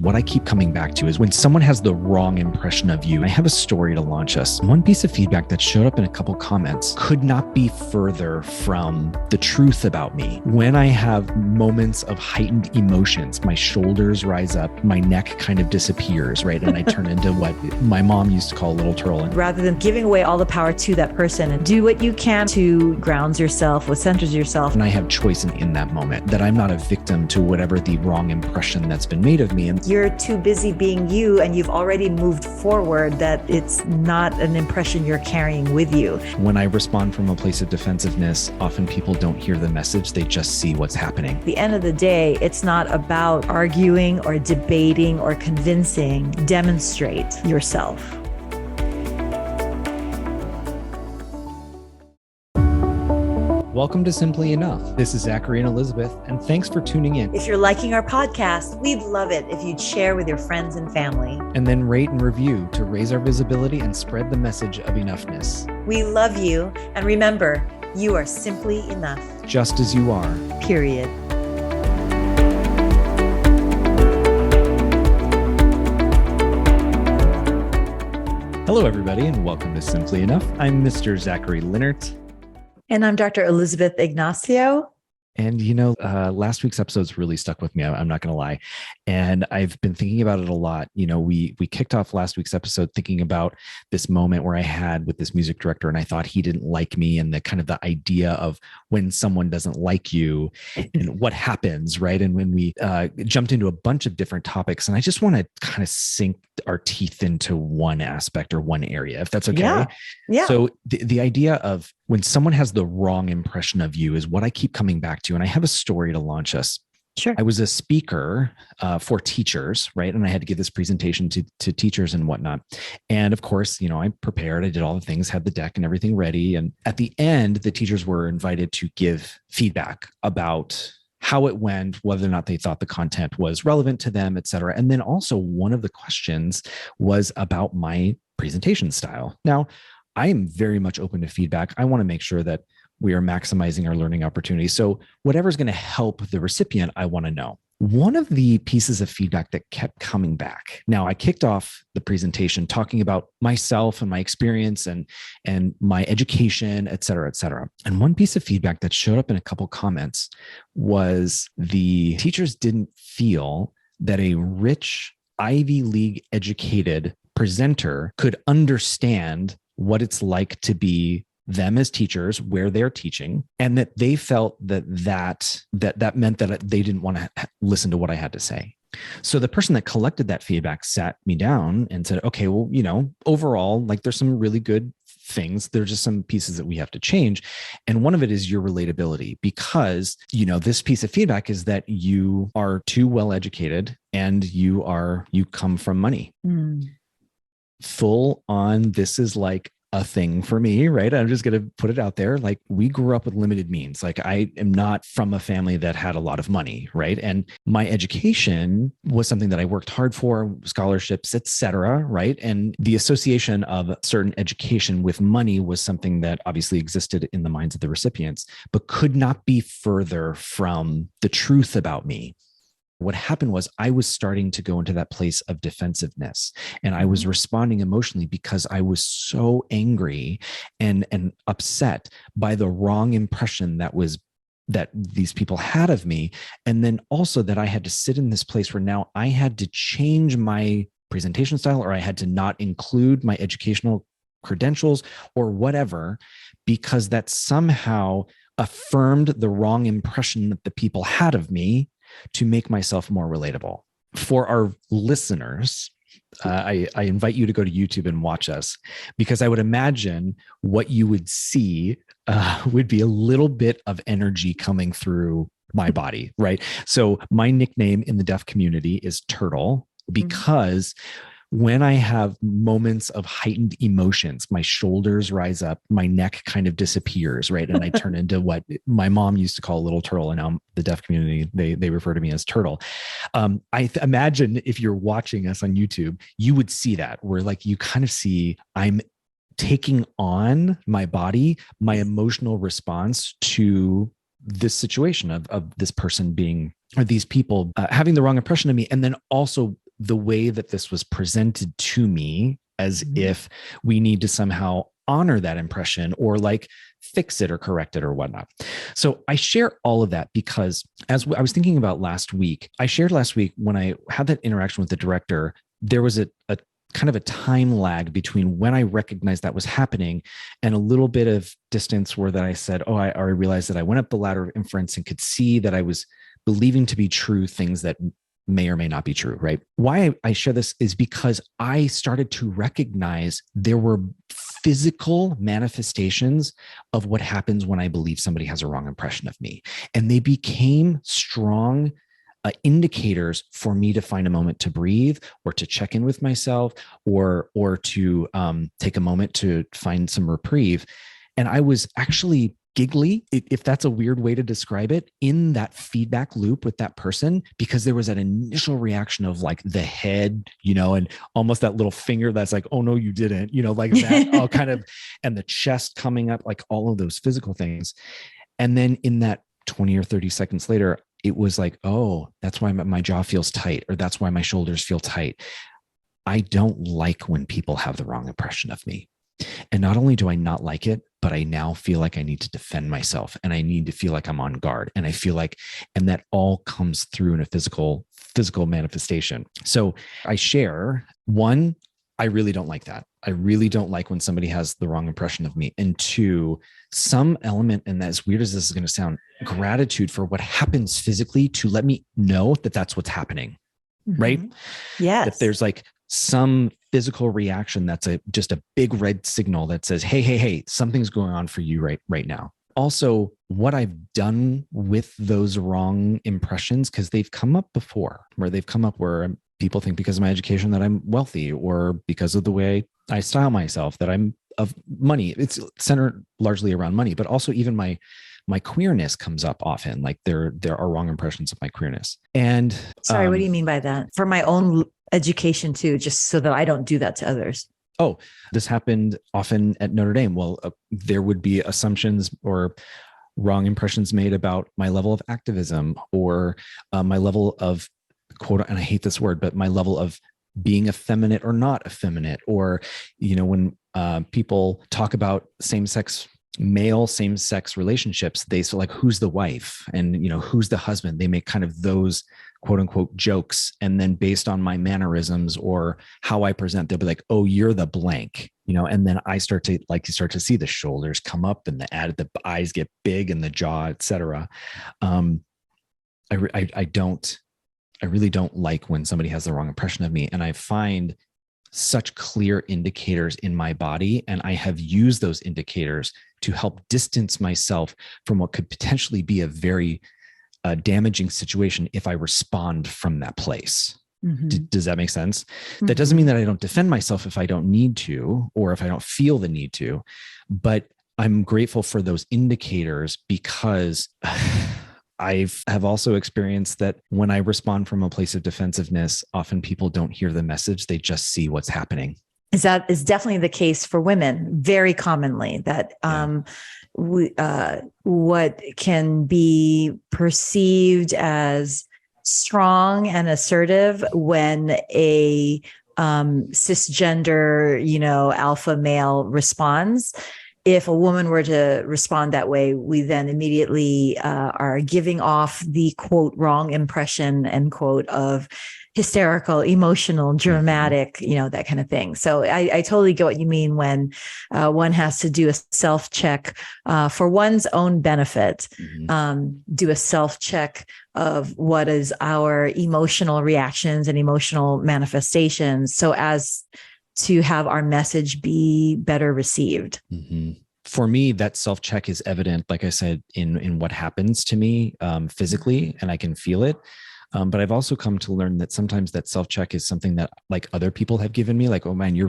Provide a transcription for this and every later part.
What I keep coming back to is when someone has the wrong impression of you. I have a story to launch us. One piece of feedback that showed up in a couple comments could not be further from the truth about me. When I have moments of heightened emotions, my shoulders rise up, my neck kind of disappears, right? And I turn into what my mom used to call a little turtle. Rather than giving away all the power to that person, and do what you can to ground yourself, what centers yourself. And I have choice in that moment, that I'm not a victim to whatever the wrong impression that's been made of me. And you're too busy being you, and you've already moved forward, that it's not an impression you're carrying with you. When I respond from a place of defensiveness, often people don't hear the message, they just see what's happening. At the end of the day, it's not about arguing or debating or convincing. Demonstrate yourself. Welcome to Simply Enough. This is Zachary and Elizabeth, and thanks for tuning in. If you're liking our podcast, we'd love it if you'd share with your friends and family. And then rate and review to raise our visibility and spread the message of enoughness. We love you, and remember, you are simply enough. Just as you are. Period. Hello, everybody, and welcome to Simply Enough. I'm Mr. Zachary Linnert. And I'm Dr. Elizabeth Ignacio. And, last week's episodes really stuck with me. I'm not going to lie. And I've been thinking about it a lot. We kicked off last week's episode thinking about this moment where I had with this music director, and I thought he didn't like me, and the idea of when someone doesn't like you and what happens, right? And when we jumped into a bunch of different topics, and I just want to kind of sink our teeth into one aspect or one area, if that's okay. Yeah. So the idea of when someone has the wrong impression of you is what I keep coming back to. And I have a story to launch us. Sure. I was a speaker for teachers, right? And I had to give this presentation to teachers and whatnot. And of course, I prepared, I did all the things, had the deck and everything ready. And at the end, the teachers were invited to give feedback about how it went, whether or not they thought the content was relevant to them, et cetera. And then also one of the questions was about my presentation style. Now, I am very much open to feedback. I want to make sure that we are maximizing our learning opportunities. So whatever's going to help the recipient, I want to know. One of the pieces of feedback that kept coming back. Now, I kicked off the presentation talking about myself and my experience and my education, et cetera, et cetera. And one piece of feedback that showed up in a couple comments was the teachers didn't feel that a rich Ivy League educated presenter could understand what it's like to be them as teachers where they're teaching, and that they felt that meant that they didn't want to listen to what I had to say. So the person that collected that feedback sat me down and said, okay, well, overall, there's some really good things. There's just some pieces that we have to change. And one of it is your relatability, because, this piece of feedback is that you are too well educated and you come from money. Full on, this is like a thing for me, right? I'm just going to put it out there. We grew up with limited means. I am not from a family that had a lot of money, right? And my education was something that I worked hard for, scholarships, et cetera, right? And the association of certain education with money was something that obviously existed in the minds of the recipients, but could not be further from the truth about me. What happened was I was starting to go into that place of defensiveness, and I was responding emotionally because I was so angry and upset by the wrong impression that these people had of me. And then also that I had to sit in this place where now I had to change my presentation style, or I had to not include my educational credentials or whatever, because that somehow affirmed the wrong impression that the people had of me, to make myself more relatable. For our listeners, I invite you to go to YouTube and watch us, because I would imagine what you would see would be a little bit of energy coming through my body, right? So my nickname in the deaf community is Turtle, because when I have moments of heightened emotions, my shoulders rise up, my neck kind of disappears, right? And I turn into what my mom used to call a little turtle, and now the deaf community, they refer to me as Turtle. I imagine if you're watching us on YouTube, you would see that, where you kind of see I'm taking on my body, my emotional response to this situation of this person being, or these people having the wrong impression of me, and then also the way that this was presented to me as if we need to somehow honor that impression or like fix it or correct it or whatnot. So I share all of that because as I was thinking about last week, I shared last week when I had that interaction with the director, there was a kind of a time lag between when I recognized that was happening and a little bit of distance where that I said, oh, I already realized that I went up the ladder of inference and could see that I was believing to be true things that may or may not be true, right? Why I share this is because I started to recognize there were physical manifestations of what happens when I believe somebody has a wrong impression of me. And they became strong indicators for me to find a moment to breathe or to check in with myself or to take a moment to find some reprieve. And I was actually giggly, if that's a weird way to describe it, in that feedback loop with that person, because there was that initial reaction of like the head, and almost that little finger that's like, oh no, you didn't, like that all kind of, and the chest coming up, like all of those physical things. And then in that 20 or 30 seconds later, it was like, oh, that's why my jaw feels tight, or that's why my shoulders feel tight. I don't like when people have the wrong impression of me. And not only do I not like it, but I now feel like I need to defend myself and I need to feel like I'm on guard. And I feel like, and that all comes through in a physical manifestation. So I share, one, I really don't like that. I really don't like when somebody has the wrong impression of me. And two, some element, and as weird as this is going to sound, gratitude for what happens physically to let me know that that's what's happening. Right? Yes. That there's like some physical reaction that's just a big red signal that says, hey, something's going on for you right now. Also, what I've done with those wrong impressions, because they've come up before, where people think because of my education that I'm wealthy, or because of the way I style myself that I'm of money. It's centered largely around money, but also even my queerness comes up often. Like there are wrong impressions of my queerness. And sorry, what do you mean by that? For my own education too, just so that I don't do that to others. Oh, this happened often at Notre Dame. Well, there would be assumptions or wrong impressions made about my level of activism or my level of quote, and I hate this word, but my level of being effeminate or not effeminate, or, when people talk about same-sex relationships, they say like, who's the wife and, who's the husband? They make kind of those quote unquote jokes. And then based on my mannerisms or how I present, they'll be like, oh, you're the blank, and then I start to see the shoulders come up and the eyes get big and the jaw, et cetera. I really don't like when somebody has the wrong impression of me. And I find such clear indicators in my body. And I have used those indicators to help distance myself from what could potentially be a very damaging situation if I respond from that place. Does that make sense? That doesn't mean that I don't defend myself if I don't need to, or if I don't feel the need to, but I'm grateful for those indicators because I have also experienced that when I respond from a place of defensiveness, often people don't hear the message. They just see what's happening. Is definitely the case for women, very commonly, that what can be perceived as strong and assertive when a cisgender, alpha male responds. If a woman were to respond that way, we then immediately are giving off the quote wrong impression, end quote, of hysterical, emotional, dramatic, that kind of thing. So I totally get what you mean when one has to do a self-check for one's own benefit, do a self-check of what is our emotional reactions and emotional manifestations, so as to have our message be better received. For me, that self-check is evident, like I said, in what happens to me physically, and I can feel it. But I've also come to learn that sometimes that self-check is something that like other people have given me, like, oh man, you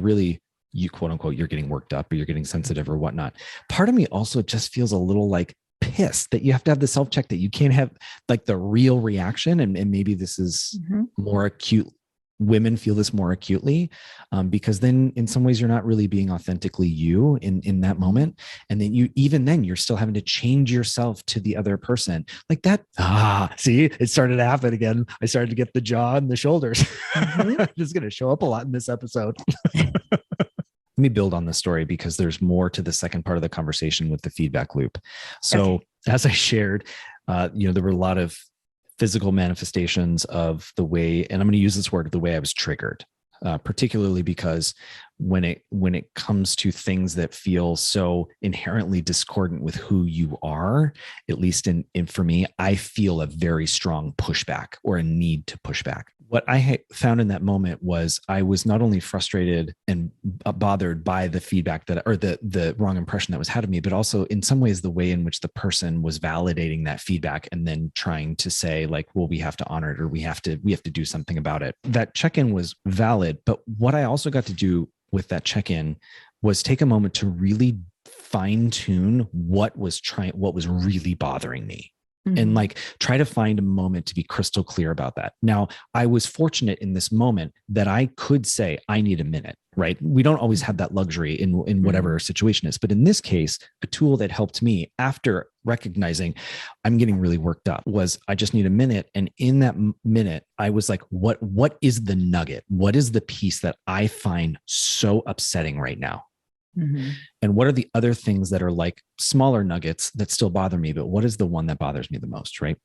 quote unquote, you're getting worked up or you're getting sensitive or whatnot. Part of me also just feels a little like pissed that you have to have the self-check, that you can't have like the real reaction. And maybe this is more acute women feel this more acutely, because then in some ways you're not really being authentically you in that moment. And then you're still having to change yourself to the other person like that. See, it started to happen again. I started to get the jaw and the shoulders. Mm-hmm. This is going to show up a lot in this episode. Let me build on the story because there's more to the second part of the conversation with the feedback loop. So as I shared, there were a lot of physical manifestations of the way, and I'm going to use this word, the way I was triggered, particularly because when it comes to things that feel so inherently discordant with who you are, at least in for me, I feel a very strong pushback or a need to push back. What I found in that moment was I was not only frustrated and bothered by the feedback or the wrong impression that was had of me, but also in some ways the way in which the person was validating that feedback and then trying to say like, well, we have to honor it, or we have to do something about it. That check-in was valid. But what I also got to do with that check-in was take a moment to really fine tune what was really bothering me. And like try to find a moment to be crystal clear about that. Now, I was fortunate in this moment that I could say, I need a minute, right? We don't always have that luxury in whatever situation is. But in this case, a tool that helped me after recognizing I'm getting really worked up was I just need a minute. And in that minute, I was like, what is the nugget? What is the piece that I find so upsetting right now? Mm-hmm. And what are the other things that are like smaller nuggets that still bother me, but what is the one that bothers me the most, right?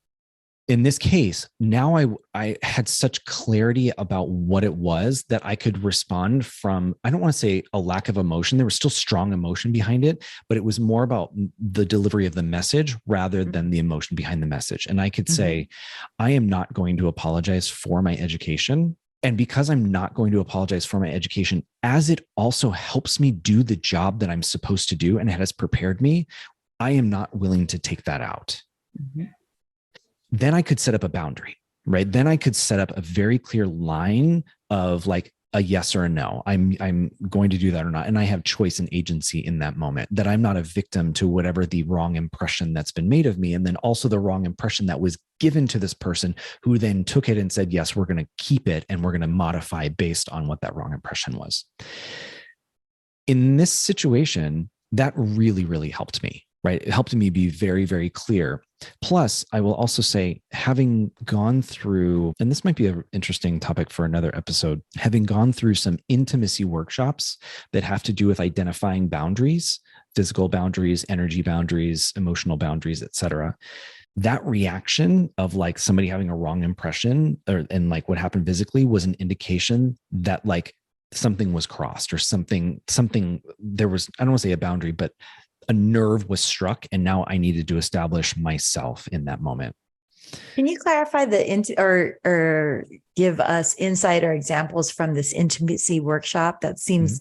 In this case, now I had such clarity about what it was that I could respond from, I don't want to say a lack of emotion. There was still strong emotion behind it, but it was more about the delivery of the message rather than the emotion behind the message. And I could say, I am not going to apologize for my education. And because I'm not going to apologize for my education, as it also helps me do the job that I'm supposed to do and it has prepared me, I am not willing to take that out. Mm-hmm. Then I could set up a boundary, right? Then I could set up a very clear line of like a yes or a no. I'm going to do that or not. And I have choice and agency in that moment, that I'm not a victim to whatever the wrong impression that's been made of me. And then also the wrong impression that was given to this person who then took it and said, yes, we're going to keep it and we're going to modify based on what that wrong impression was. In this situation, that really, really helped me, right? It helped me be very, very clear. Plus, I will also say, having gone through, and this might be an interesting topic for another episode, having gone through some intimacy workshops that have to do with identifying boundaries, physical boundaries, energy boundaries, emotional boundaries, et cetera. That reaction of like somebody having a wrong impression and like what happened physically was an indication that like something was crossed or something there was, I don't want to say a boundary, but a nerve was struck, and now I needed to establish myself in that moment. Can you clarify or give us insight or examples from this intimacy workshop? That seems,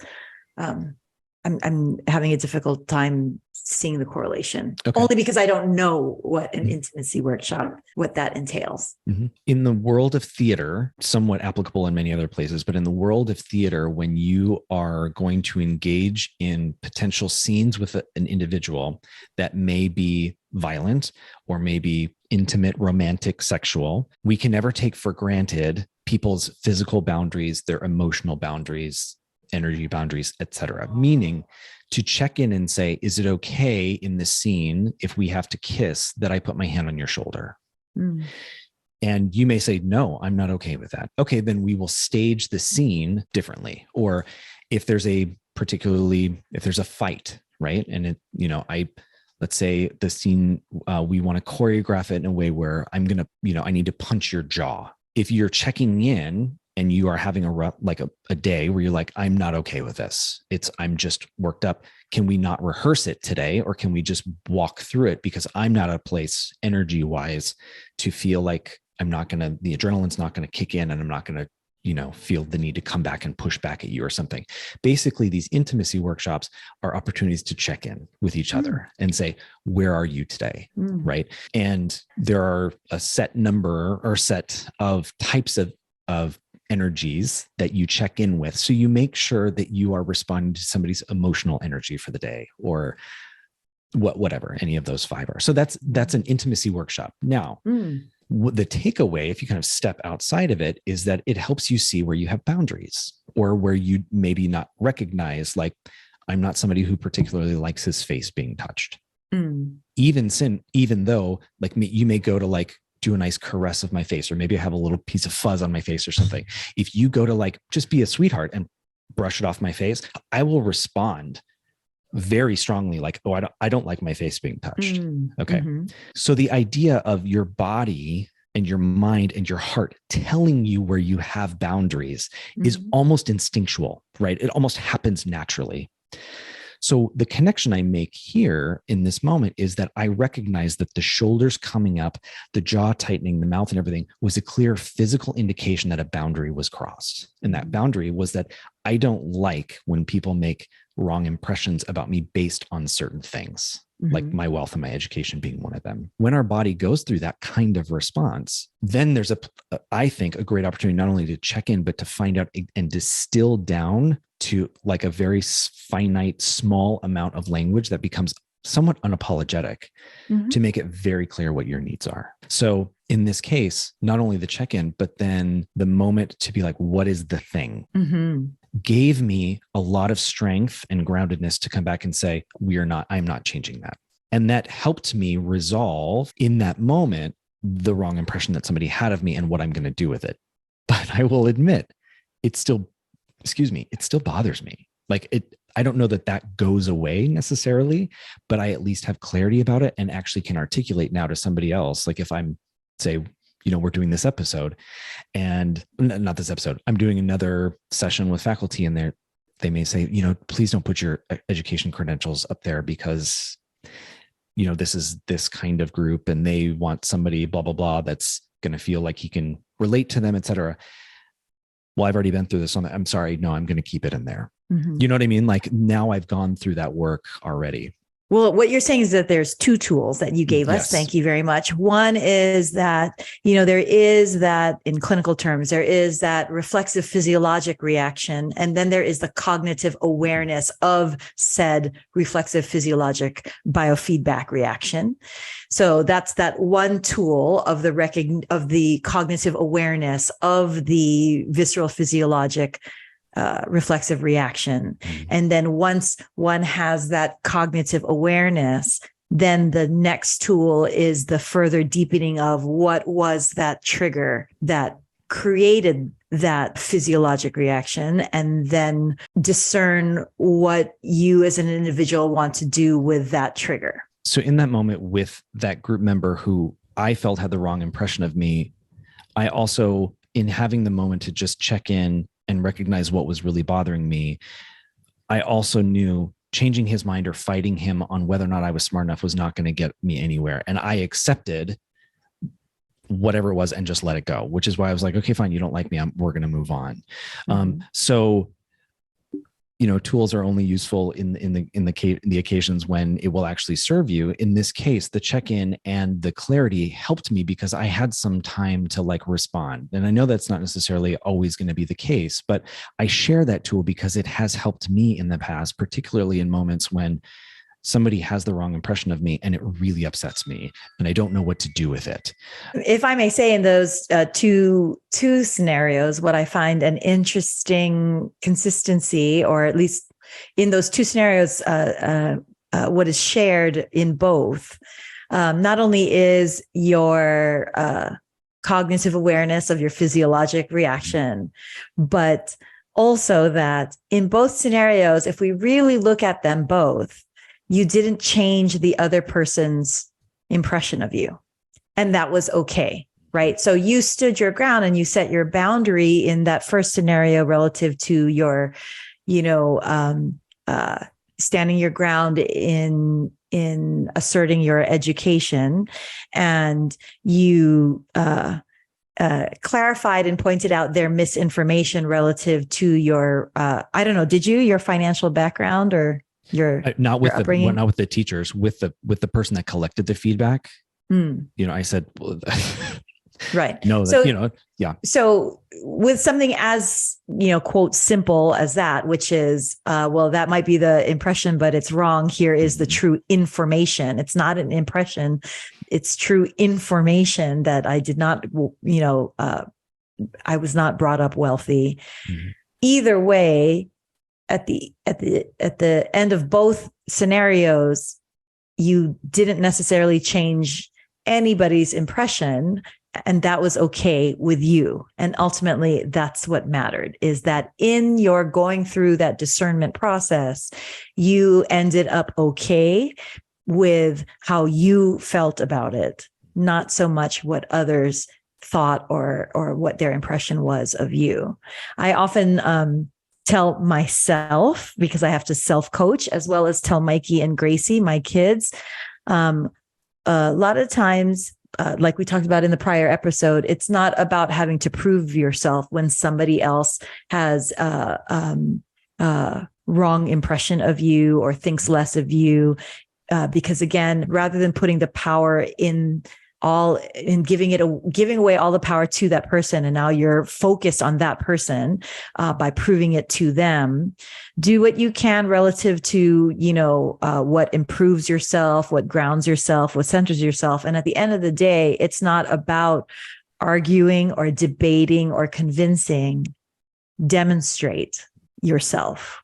I'm having a difficult time seeing the correlation, only because I don't know what an intimacy workshop, what that entails. Mm-hmm. In the world of theater, somewhat applicable in many other places, but in the world of theater, when you are going to engage in potential scenes with an individual that may be violent or maybe intimate, romantic, sexual, we can never take for granted people's physical boundaries, their emotional boundaries, energy boundaries, et cetera. Meaning to check in and say, is it okay in this scene, if we have to kiss, that I put my hand on your shoulder? Mm. And you may say, no, I'm not okay with that. Okay, then we will stage the scene differently. Or if there's a fight, right? And let's say the scene, we want to choreograph it in a way where I need to punch your jaw. If you're checking in and you are having a day where you're like, I'm not okay with this. I'm just worked up. Can we not rehearse it today? Or can we just walk through it? Because I'm not at a place energy wise to feel like the adrenaline's not going to kick in and I'm not going to, feel the need to come back and push back at you or something. Basically, these intimacy workshops are opportunities to check in with each other and say, where are you today? Right. And there are a set number or set of types of energies that you check in with. So you make sure that you are responding to somebody's emotional energy for the day or whatever any of those five are. So that's an intimacy workshop. Now, The takeaway, if you kind of step outside of it, is that it helps you see where you have boundaries or where you maybe not recognize, like, I'm not somebody who particularly likes his face being touched. Even though like me, you may go to like do a nice caress of my face, or maybe I have a little piece of fuzz on my face or something. If you go to like just be a sweetheart and brush it off my face, I will respond very strongly, like, oh, I don't like my face being touched. Okay. So the idea of your body and your mind and your heart telling you where you have boundaries is almost instinctual, right? It almost happens naturally. So the connection I make here in this moment is that I recognize that the shoulders coming up, the jaw tightening, the mouth and everything was a clear physical indication that a boundary was crossed. And that boundary was that I don't like when people make wrong impressions about me based on certain things, like my wealth and my education being one of them. When our body goes through that kind of response, then there's I think, a great opportunity not only to check in, but to find out and distill down to like a very finite, small amount of language that becomes somewhat unapologetic to make it very clear what your needs are. So in this case, not only the check-in, but then the moment to be like, what is the thing? Gave me a lot of strength and groundedness to come back and say, I'm not changing that. And that helped me resolve in that moment the wrong impression that somebody had of me and what I'm going to do with it. But I will admit, it still bothers me. Like I don't know that goes away necessarily, but I at least have clarity about it and actually can articulate now to somebody else. Like if I'm, say, we're doing this episode and not this episode, I'm doing another session with faculty and they may say, please don't put your education credentials up there because, this is this kind of group and they want somebody blah, blah, blah, that's going to feel like he can relate to them, et cetera. Well, I've already been through this. I'm sorry. No, I'm going to keep it in there. You know what I mean? Like now I've gone through that work already. Well, what you're saying is that there's two tools that you gave us. Yes. Thank you very much. One is that, there is that in clinical terms, there is that reflexive physiologic reaction. And then there is the cognitive awareness of said reflexive physiologic biofeedback reaction. So that's that one tool of the cognitive awareness of the visceral physiologic reflexive reaction. And then once one has that cognitive awareness, then the next tool is the further deepening of what was that trigger that created that physiologic reaction, and then discern what you as an individual want to do with that trigger. So in that moment with that group member who I felt had the wrong impression of me, I also, in having the moment to just check in and recognize what was really bothering me, I also knew changing his mind or fighting him on whether or not I was smart enough was not going to get me anywhere. And I accepted whatever it was and just let it go, which is why I was like, okay, fine. You don't like me. We're going to move on. So, tools are only useful in the occasions when it will actually serve you. In this case, the check-in and the clarity helped me because I had some time to respond. And I know that's not necessarily always going to be the case, but I share that tool because it has helped me in the past, particularly in moments when somebody has the wrong impression of me and it really upsets me and I don't know what to do with it. If I may say, in those two scenarios, what I find an interesting consistency, or at least in those two scenarios, what is shared in both, not only is your cognitive awareness of your physiologic reaction, but also that in both scenarios, if we really look at them both, you didn't change the other person's impression of you. And that was okay, right? So you stood your ground and you set your boundary in that first scenario relative to your, standing your ground in asserting your education. And you clarified and pointed out their misinformation relative to your, your financial background or your not with upbringing? not with the teachers, with the person that collected the feedback. I said, well, right. No, So, yeah. So with something as, quote, simple as that, which is, that might be the impression, but it's wrong. Here is the true information. It's not an impression. it's true information that I did not, I was not brought up wealthy. Mm-hmm. Either way, at the end of both scenarios, you didn't necessarily change anybody's impression, and that was okay with you. And ultimately, that's what mattered, is that in your going through that discernment process, you ended up okay with how you felt about it, not so much what others thought or what their impression was of you. I often tell myself, because I have to self-coach, as well as tell Mikey and Gracie, my kids, a lot of times, like we talked about in the prior episode, it's not about having to prove yourself when somebody else has wrong impression of you or thinks less of you. Because again, rather than putting the power in giving away all the power to that person, and now you're focused on that person by proving it to them, do what you can relative to what improves yourself, what grounds yourself, what centers yourself. And at the end of the day, it's not about arguing or debating or convincing. Demonstrate yourself.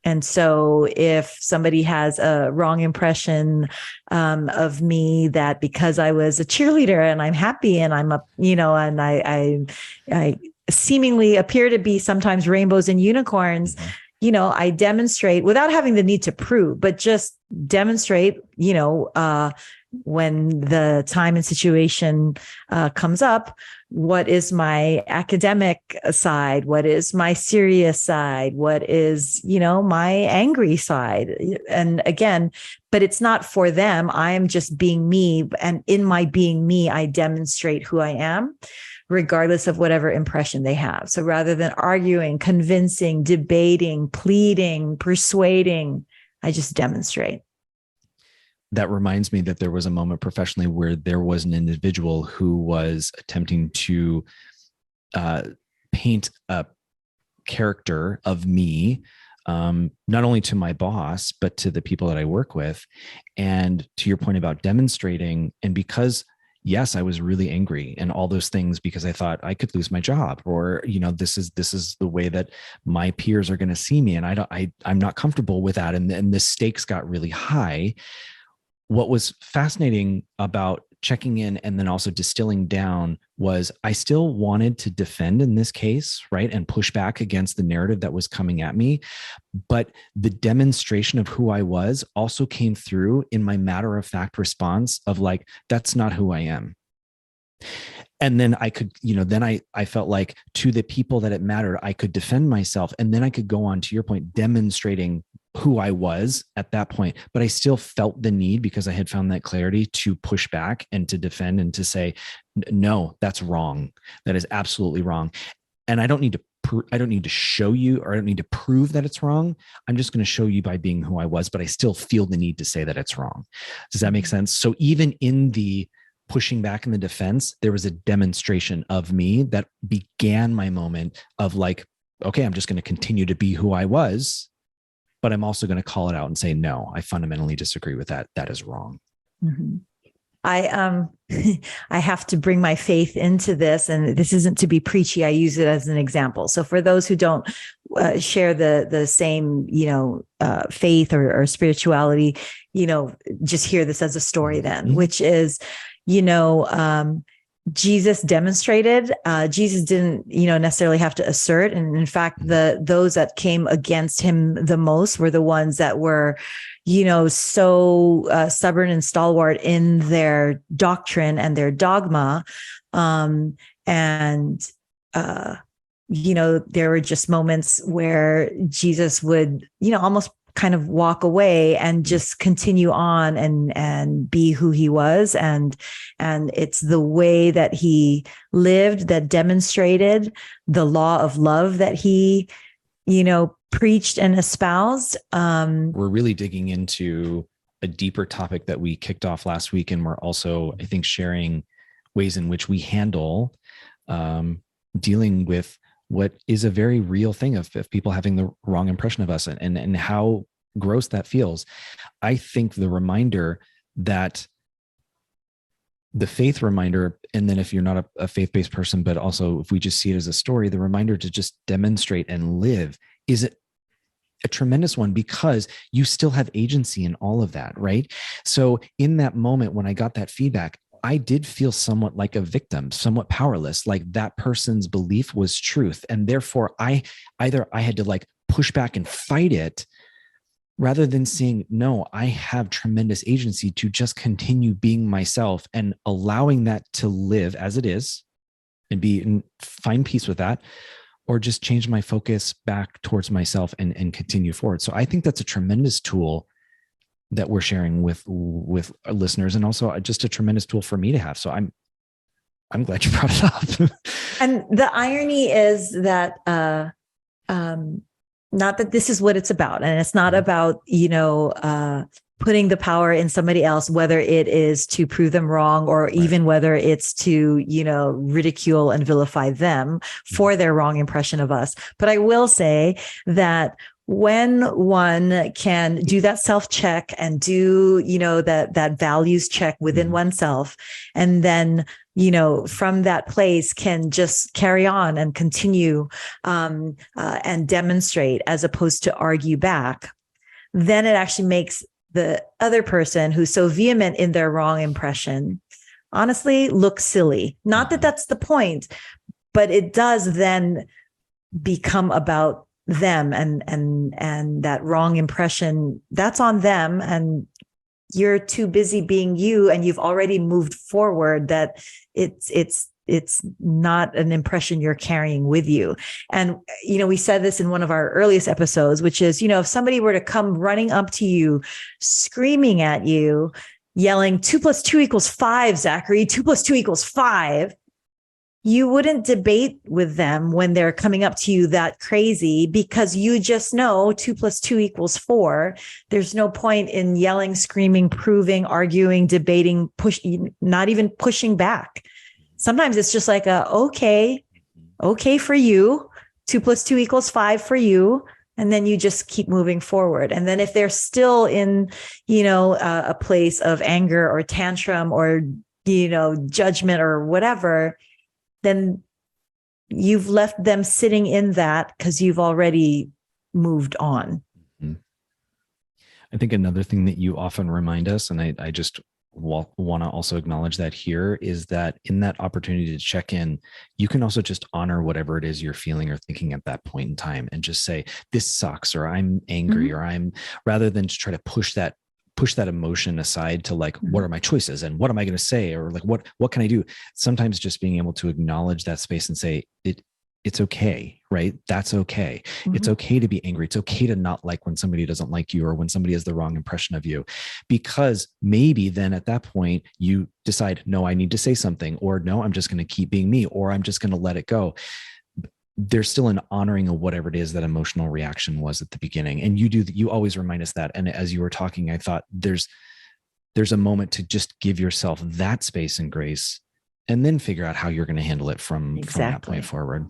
And so if somebody has a wrong impression of me, that because I was a cheerleader and I'm happy and I'm and I seemingly appear to be sometimes rainbows and unicorns, I demonstrate without having the need to prove, but just demonstrate, when the time and situation comes up, what is my academic side? What is my serious side? What is, my angry side? And again, but it's not for them. I am just being me. And in my being me, I demonstrate who I am, regardless of whatever impression they have. So rather than arguing, convincing, debating, pleading, persuading, I just demonstrate. That reminds me that there was a moment professionally where there was an individual who was attempting to paint a character of me, not only to my boss, but to the people that I work with. And to your point about demonstrating, and because yes, I was really angry and all those things because I thought I could lose my job, or, this is the way that my peers are going to see me. And I'm not comfortable with that. And the stakes got really high. What was fascinating about checking in and then also distilling down was I still wanted to defend in this case, right? And push back against the narrative that was coming at me. But the demonstration of who I was also came through in my matter-of-fact response of like, that's not who I am. And then I could, then I felt like to the people that it mattered, I could defend myself. And then I could go on, to your point, demonstrating who I was at that point. But I still felt the need, because I had found that clarity, to push back and to defend and to say, no, that's wrong. That is absolutely wrong. And I don't need to show you, or I don't need to prove that it's wrong. I'm just going to show you by being who I was, but I still feel the need to say that it's wrong. Does that make sense? So even in the pushing back in the defense, there was a demonstration of me that began my moment of like, okay, I'm just going to continue to be who I was, but I'm also going to call it out and say, no, I fundamentally disagree with that. That is wrong. Mm-hmm. I have to bring my faith into this, and this isn't to be preachy. I use it as an example. So for those who don't share the same, faith or spirituality, just hear this as a story then, which is, Jesus demonstrated. Jesus didn't, necessarily have to assert. And in fact, those that came against him the most were the ones that were, so stubborn and stalwart in their doctrine and their dogma. There were just moments where Jesus would, almost kind of walk away and just continue on and be who he was. And it's the way that he lived that demonstrated the law of love that he, preached and espoused. We're really digging into a deeper topic that we kicked off last week. And we're also, I think, sharing ways in which we handle dealing with what is a very real thing of people having the wrong impression of us and how gross that feels. I think the reminder that the faith reminder, and then if you're not a faith-based person, but also if we just see it as a story, the reminder to just demonstrate and live is a tremendous one, because you still have agency in all of that, right? So in that moment, when I got that feedback, I did feel somewhat like a victim, somewhat powerless, like that person's belief was truth. And therefore I had to like push back and fight it, rather than saying, no, I have tremendous agency to just continue being myself and allowing that to live as it is and find peace with that, or just change my focus back towards myself and continue forward. So I think that's a tremendous tool that we're sharing with our listeners, and also just a tremendous tool for me to have. So I'm glad you brought it up. And the irony is that, not that this is what it's about, and it's not about, putting the power in somebody else, whether it is to prove them wrong, or even whether it's to, ridicule and vilify them for their wrong impression of us. But I will say that when one can do that self-check and do, that values check within oneself, and then, from that place can just carry on and continue and demonstrate, as opposed to argue back, then it actually makes the other person who's so vehement in their wrong impression, honestly, look silly. Not that that's the point, but it does then become about them, and that wrong impression, that's on them, and you're too busy being you, and you've already moved forward, that it's not an impression you're carrying with you. And, we said this in one of our earliest episodes, which is, if somebody were to come running up to you, screaming at you, yelling 2 + 2 = 5, Zachary, 2 + 2 = 5, you wouldn't debate with them when they're coming up to you that crazy, because you just know 2 + 2 = 4. There's no point in yelling, screaming, proving, arguing, debating, not even pushing back. Sometimes it's just like okay for you, 2 + 2 = 5 for you. And then you just keep moving forward. And then if they're still in, a place of anger or tantrum or, judgment or whatever, then you've left them sitting in that because you've already moved on. I think another thing that you often remind us, and I just want to also acknowledge that here, is that in that opportunity to check in, you can also just honor whatever it is you're feeling or thinking at that point in time, and just say, this sucks, or I'm angry, or rather than to try to push that emotion aside to like, what are my choices and what am I going to say? Or like, what can I do? Sometimes just being able to acknowledge that space and say it's okay, right? That's okay. It's okay to be angry. It's okay to not like when somebody doesn't like you, or when somebody has the wrong impression of you, because maybe then at that point you decide, no, I need to say something, or no, I'm just going to keep being me, or I'm just going to let it go. There's still an honoring of whatever it is that emotional reaction was at the beginning. And you always remind us that. And as you were talking, I thought there's a moment to just give yourself that space and grace, and then figure out how you're going to handle it from that point forward.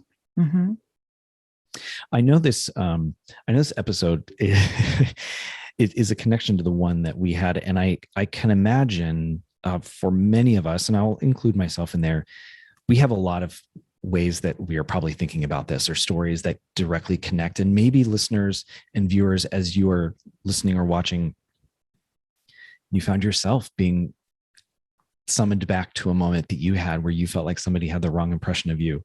I know this episode it is a connection to the one that we had. And I can imagine for many of us, and I'll include myself in there, we have a lot of ways that we are probably thinking about this, or stories that directly connect. And maybe listeners and viewers, as you are listening or watching, you found yourself being summoned back to a moment that you had where you felt like somebody had the wrong impression of you.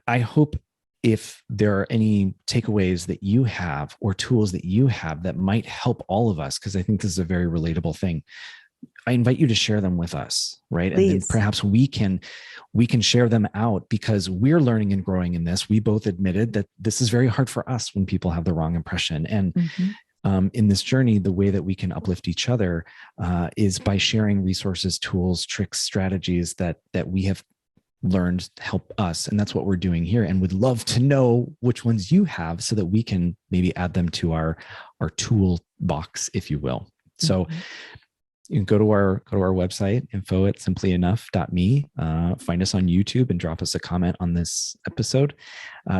I hope if there are any takeaways that you have or tools that you have that might help all of us, because I think this is a very relatable thing, I invite you to share them with us, right? Please. And then perhaps we can share them out, because we're learning and growing in this. We both admitted that this is very hard for us when people have the wrong impression. And in this journey, the way that we can uplift each other is by sharing resources, tools, tricks, strategies that we have learned to help us. And that's what we're doing here. And would love to know which ones you have, so that we can maybe add them to our tool box, if you will. So you can go to our website, info@simplyenough.me, find us on YouTube and drop us a comment on this episode.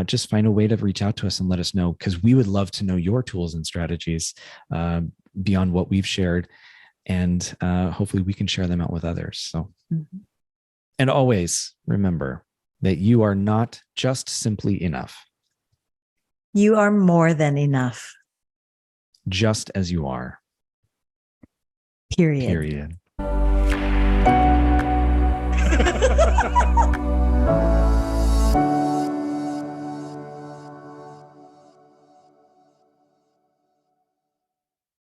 Just find a way to reach out to us and let us know, because we would love to know your tools and strategies beyond what we've shared. And hopefully we can share them out with others. So, Mm-hmm. And always remember that you are not just simply enough. You are more than enough. Just as you are. Period. Period.